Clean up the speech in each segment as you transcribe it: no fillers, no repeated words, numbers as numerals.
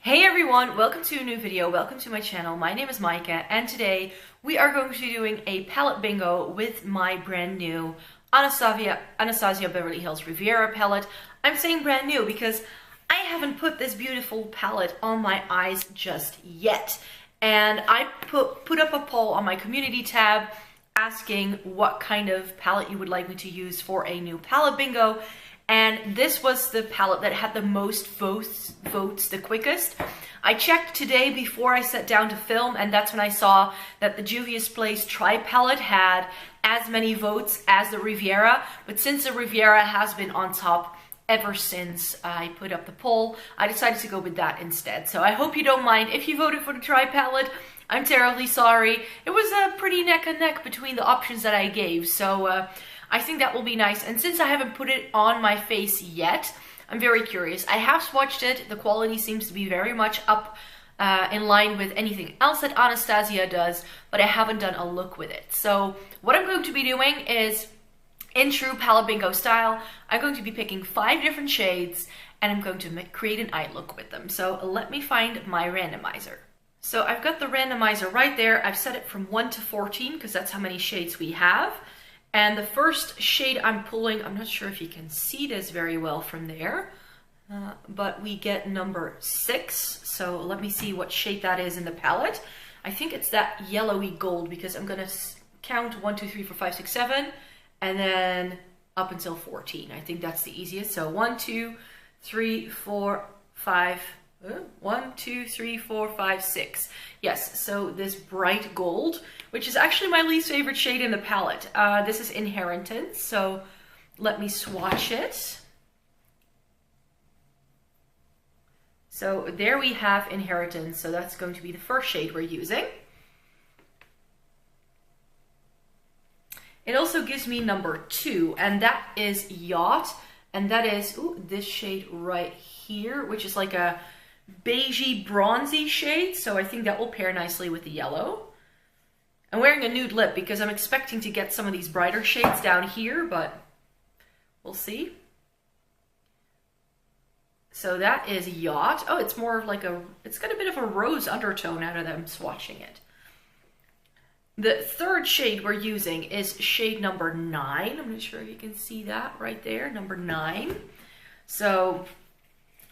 Hey everyone, welcome to a new video, welcome to my channel. My name is Maika and today we are going to be doing a palette bingo with my brand new Anastasia Beverly Hills Riviera palette. I'm saying brand new because I haven't put this beautiful palette on my eyes just yet. And I put up a poll on my community tab asking what kind of palette you would like me to use for a new palette bingo. And this was the palette that had the most votes the quickest. I checked today before I sat down to film, and that's when I saw that the Juvia's Place Tri palette had as many votes as the Riviera. But since the Riviera has been on top ever since I put up the poll, I decided to go with that instead. So I hope you don't mind if you voted for the Tri palette. I'm terribly sorry. It was a pretty neck and neck between the options that I gave. So I think that will be nice. And since I haven't put it on my face yet, I'm very curious. I have swatched it. The quality seems to be very much up in line with anything else that Anastasia does, but I haven't done a look with it. So what I'm going to be doing is, in true palette bingo style, I'm going to be picking 5 different shades and I'm going to create an eye look with them. So let me find my randomizer. So I've got the randomizer right there. I've set it from 1 to 14 because that's how many shades we have. And the first shade I'm pulling, I'm not sure if you can see this very well from there, but we get number 6. So let me see what shade that is in the palette. I think it's that yellowy gold because I'm going to count 1, 2, 3, 4, 5, 6, 7, and then up until 14. I think that's the easiest. So 1, 2, 3, 4, 5, 1, 2, 3, 4, 5, 6. Yes, so this bright gold, which is actually my least favorite shade in the palette. This is Inheritance, so let me swatch it. So there we have Inheritance, so that's going to be the first shade we're using. It also gives me number 2, and that is Yacht, and that is this shade right here, which is like a beigey bronzy shade, so I think that will pair nicely with the yellow. I'm wearing a nude lip because I'm expecting to get some of these brighter shades down here, but we'll see. So that is Yacht. Oh, it's more of like it's got a bit of a rose undertone out of them swatching it. The third shade we're using is shade number 9. I'm not sure if you can see that right there, number 9. So,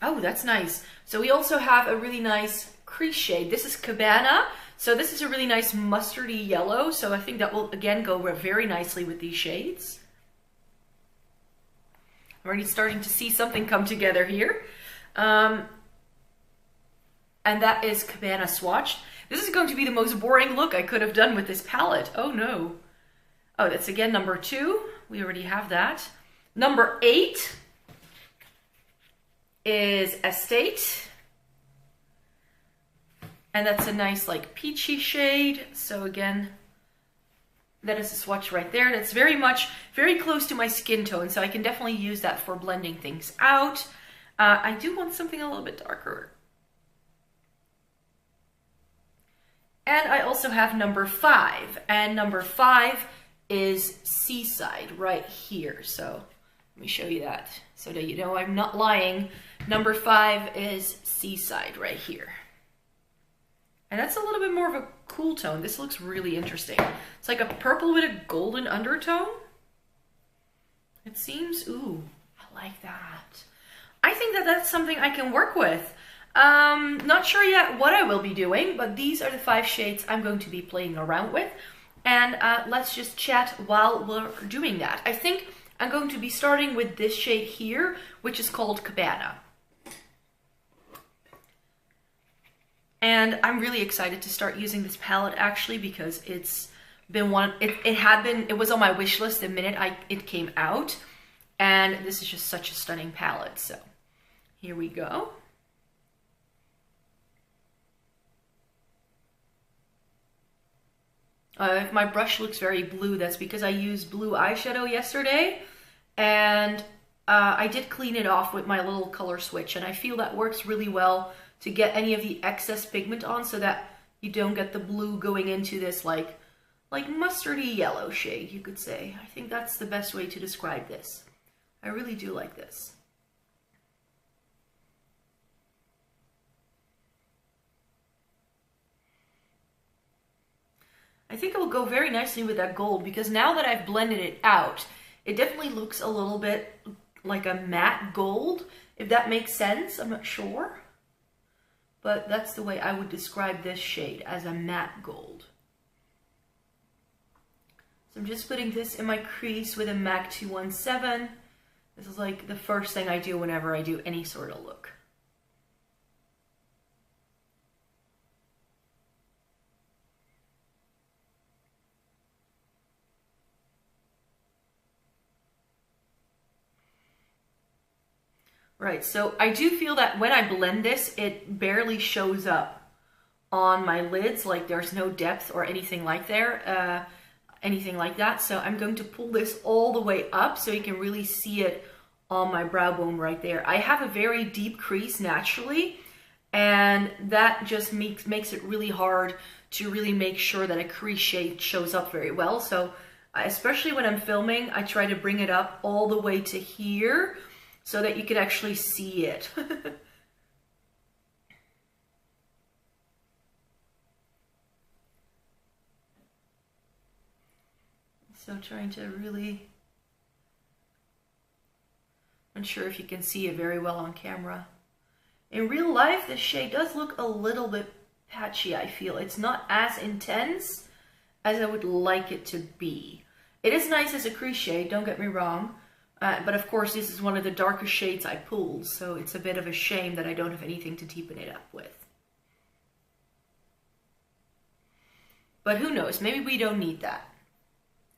oh, that's nice. So we also have a really nice crease shade. This is Cabana. So this is a really nice mustardy yellow. So I think that will, again, go very nicely with these shades. I'm already starting to see something come together here. And that is Cabana swatched. This is going to be the most boring look I could have done with this palette. Oh no. Oh, that's again number 2. We already have that. Number 8 is Estate. And that's a nice like peachy shade. So again, that is a swatch right there. That's very close to my skin tone. So I can definitely use that for blending things out. I do want something a little bit darker. And I also have number 5. And number 5 is Seaside right here. So let me show you that so that you know I'm not lying. Number 5 is Seaside right here. And that's a little bit more of a cool tone. This looks really interesting. It's like a purple with a golden undertone. It seems, ooh, I like that. I think that that's something I can work with. Not sure yet what I will be doing, but these are the 5 shades I'm going to be playing around with. And let's just chat while we're doing that. I think I'm going to be starting with this shade here, which is called Cabana. And I'm really excited to start using this palette actually because it's been it was on my wish list the minute it came out. And this is just such a stunning palette. So here we go. If my brush looks very blue, that's because I used blue eyeshadow yesterday. And I did clean it off with my little color switch. And I feel that works really well to get any of the excess pigment on so that you don't get the blue going into this like mustardy yellow shade, you could say. I think that's the best way to describe this. I really do like this. I think it will go very nicely with that gold, because now that I've blended it out, it definitely looks a little bit like a matte gold, if that makes sense. I'm not sure, but that's the way I would describe this shade, as a matte gold. So I'm just putting this in my crease with a MAC 217. This is like the first thing I do whenever I do any sort of look. Right, so I do feel that when I blend this, it barely shows up on my lids, like there's no depth or anything like that. So I'm going to pull this all the way up so you can really see it on my brow bone right there. I have a very deep crease naturally, and that just makes it really hard to really make sure that a crease shade shows up very well. So especially when I'm filming, I try to bring it up all the way to here, so that you can actually see it. So trying to really, I'm not sure if you can see it very well on camera. In real life, this shade does look a little bit patchy, I feel. It's not as intense as I would like it to be. It is nice as a crease shade, don't get me wrong. But of course, this is one of the darkest shades I pulled, so it's a bit of a shame that I don't have anything to deepen it up with. But who knows, maybe we don't need that.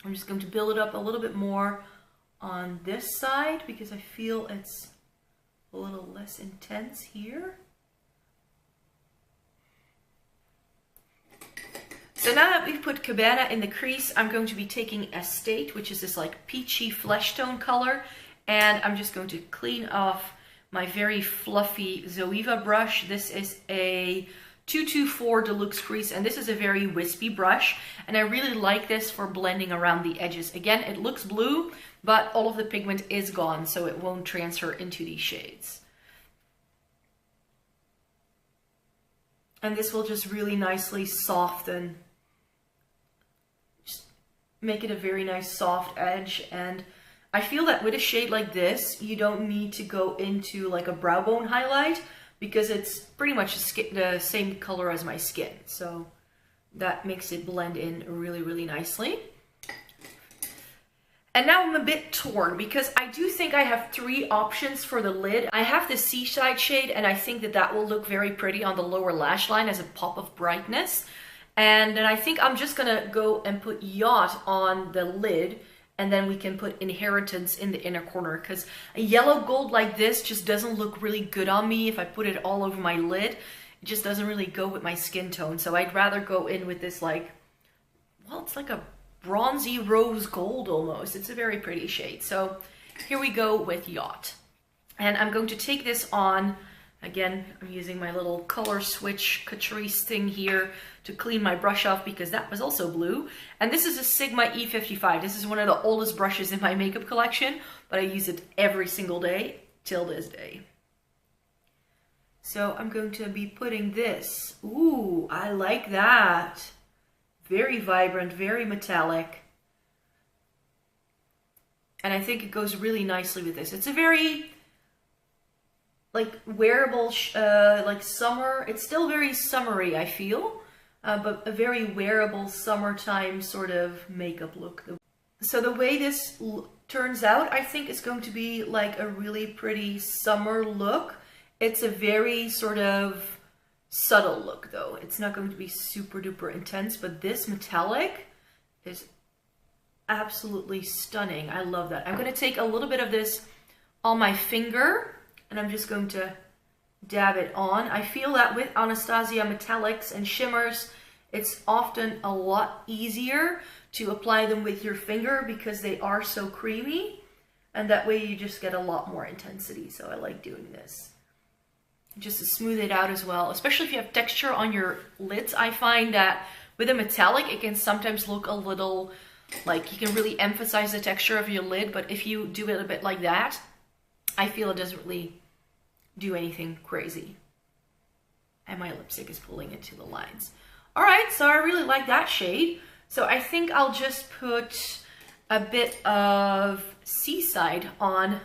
I'm just going to build it up a little bit more on this side, because I feel it's a little less intense here. So now that we've put Cabana in the crease, I'm going to be taking Estate, which is this like peachy flesh tone color, and I'm just going to clean off my very fluffy Zoeva brush. This is a 224 Deluxe Crease, and this is a very wispy brush, and I really like this for blending around the edges. Again, it looks blue, but all of the pigment is gone, so it won't transfer into these shades. And this will just really nicely soften, just make it a very nice soft edge. And I feel that with a shade like this, you don't need to go into like a brow bone highlight, because it's pretty much the same color as my skin. So that makes it blend in really, really nicely. And now I'm a bit torn, because I do think I have 3 options for the lid. I have the Seaside shade, and I think that that will look very pretty on the lower lash line as a pop of brightness. And then I think I'm just gonna go and put Yacht on the lid, and then we can put Inheritance in the inner corner, because a yellow gold like this just doesn't look really good on me if I put it all over my lid. It just doesn't really go with my skin tone. So I'd rather go in with this like, well, it's like a bronzy rose gold almost. It's a very pretty shade. So here we go with Yacht. And I'm going to take this on. Again, I'm using my little color switch Catrice thing here to clean my brush off, because that was also blue. And this is a Sigma E55. This is one of the oldest brushes in my makeup collection, but I use it every single day till this day. So I'm going to be putting this. Ooh, I like that. Very vibrant, very metallic. And I think it goes really nicely with this. It's a very like wearable, like summer. It's still very summery, I feel, but a very wearable summertime sort of makeup look. So the way this turns out, I think it's going to be like a really pretty summer look. It's a very sort of subtle look though. It's not going to be super duper intense, but this metallic is absolutely stunning. I love that. I'm going to take a little bit of this on my finger, and I'm just going to dab it on. I feel that with Anastasia metallics and shimmers, it's often a lot easier to apply them with your finger because they are so creamy, and that way you just get a lot more intensity. So I like doing this. Just to smooth it out as well, especially if you have texture on your lids. I find that with a metallic, it can sometimes look a little like you can really emphasize the texture of your lid, but if you do it a bit like that, I feel it doesn't really do anything crazy. And my lipstick is pulling into the lines. All right, so I really like that shade. So I think I'll just put a bit of Seaside on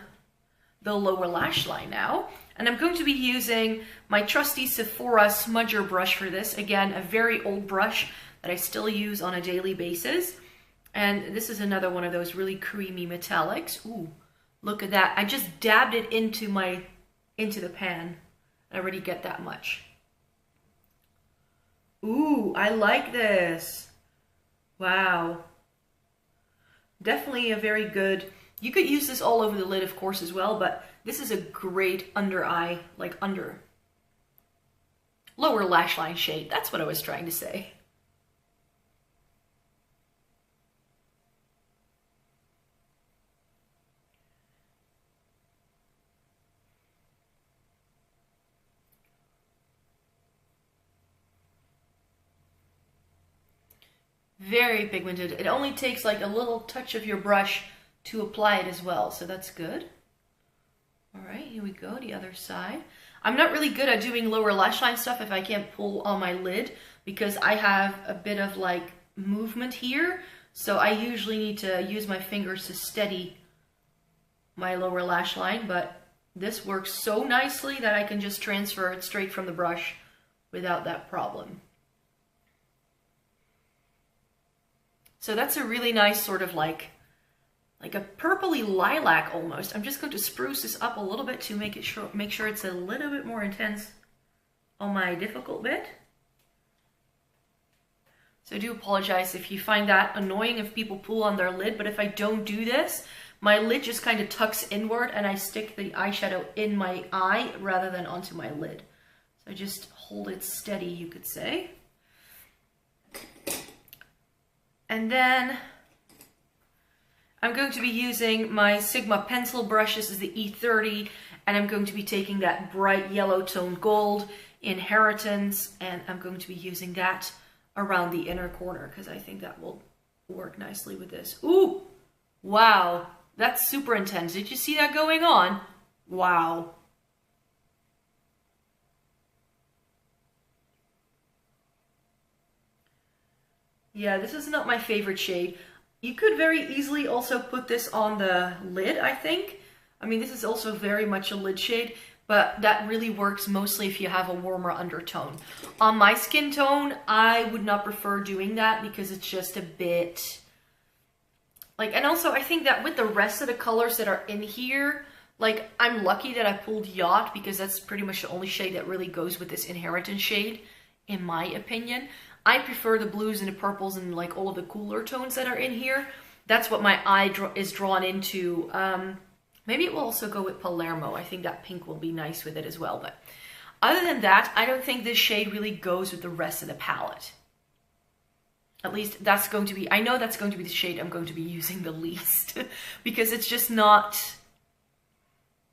the lower lash line now. And I'm going to be using my trusty Sephora smudger brush for this. Again, a very old brush that I still use on a daily basis. And this is another one of those really creamy metallics. Ooh, look at that. I just dabbed it into the pan. I already get that much. Ooh, I like this. Wow. Definitely a very good, you could use this all over the lid, of course, as well, but this is a great under eye, like under lower lash line shade. That's what I was trying to say. Very pigmented. It only takes like a little touch of your brush to apply it as well, so that's good. All right, here we go, the other side. I'm not really good at doing lower lash line stuff if I can't pull on my lid because I have a bit of like movement here, so I usually need to use my fingers to steady my lower lash line, but this works so nicely that I can just transfer it straight from the brush without that problem. So that's a really nice sort of like a purpley lilac almost. I'm just going to spruce this up a little bit to make sure it's a little bit more intense on my difficult bit. So I do apologize if you find that annoying if people pull on their lid, but if I don't do this, my lid just kind of tucks inward and I stick the eyeshadow in my eye rather than onto my lid. So I just hold it steady, you could say. And then I'm going to be using my Sigma pencil brush. This is the E30, and I'm going to be taking that bright yellow toned gold Inheritance, and I'm going to be using that around the inner corner because I think that will work nicely with this. Ooh, wow, that's super intense. Did you see that going on? Wow. Yeah, this is not my favorite shade. You could very easily also put this on the lid, I think. I mean, this is also very much a lid shade, but that really works mostly if you have a warmer undertone. On my skin tone, I would not prefer doing that because it's just a bit like, and also I think that with the rest of the colors that are in here, like I'm lucky that I pulled Yacht because that's pretty much the only shade that really goes with this Inheritance shade, in my opinion. I prefer the blues and the purples and like all of the cooler tones that are in here. That's what my eye is drawn into. Maybe it will also go with Palermo. I think that pink will be nice with it as well. But other than that, I don't think this shade really goes with the rest of the palette. At least that's going to be, I know that's going to be the shade I'm going to be using the least because it's just not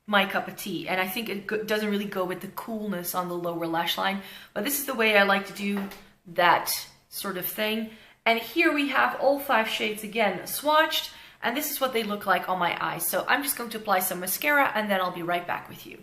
my cup of tea. And I think it doesn't really go with the coolness on the lower lash line. But this is the way I like to do that sort of thing. And here we have all 5 shades again swatched, and this is what they look like on my eyes. So I'm just going to apply some mascara and then I'll be right back with you.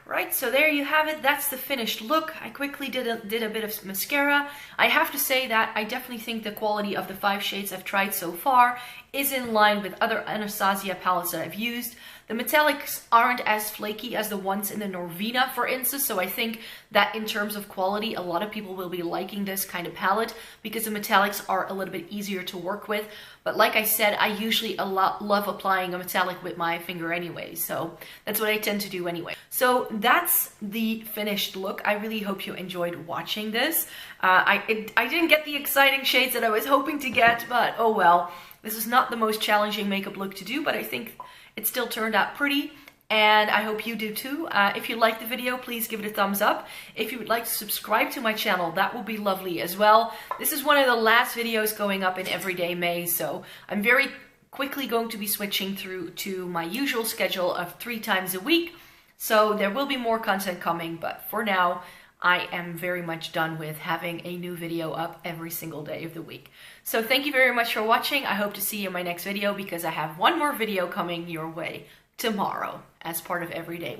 Right, so there you have it. That's the finished look. I quickly did a bit of mascara. I have to say that I definitely think the quality of the 5 shades I've tried so far is in line with other Anastasia palettes that I've used. The metallics aren't as flaky as the ones in the Norvina, for instance, so I think that in terms of quality, a lot of people will be liking this kind of palette because the metallics are a little bit easier to work with. But like I said, I usually love applying a metallic with my finger anyway, so that's what I tend to do anyway. So that's the finished look. I really hope you enjoyed watching this. I didn't get the exciting shades that I was hoping to get, but oh well. This is not the most challenging makeup look to do, but I think it still turned out pretty, and I hope you do too. If you liked the video, please give it a thumbs up. If you would like to subscribe to my channel, that would be lovely as well. This is one of the last videos going up in Everyday May, so I'm very quickly going to be switching through to my usual schedule of 3 times a week. So there will be more content coming, but for now, I am very much done with having a new video up every single day of the week. So thank you very much for watching. I hope to see you in my next video because I have one more video coming your way tomorrow as part of Everyday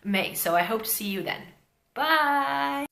May. So I hope to see you then. Bye!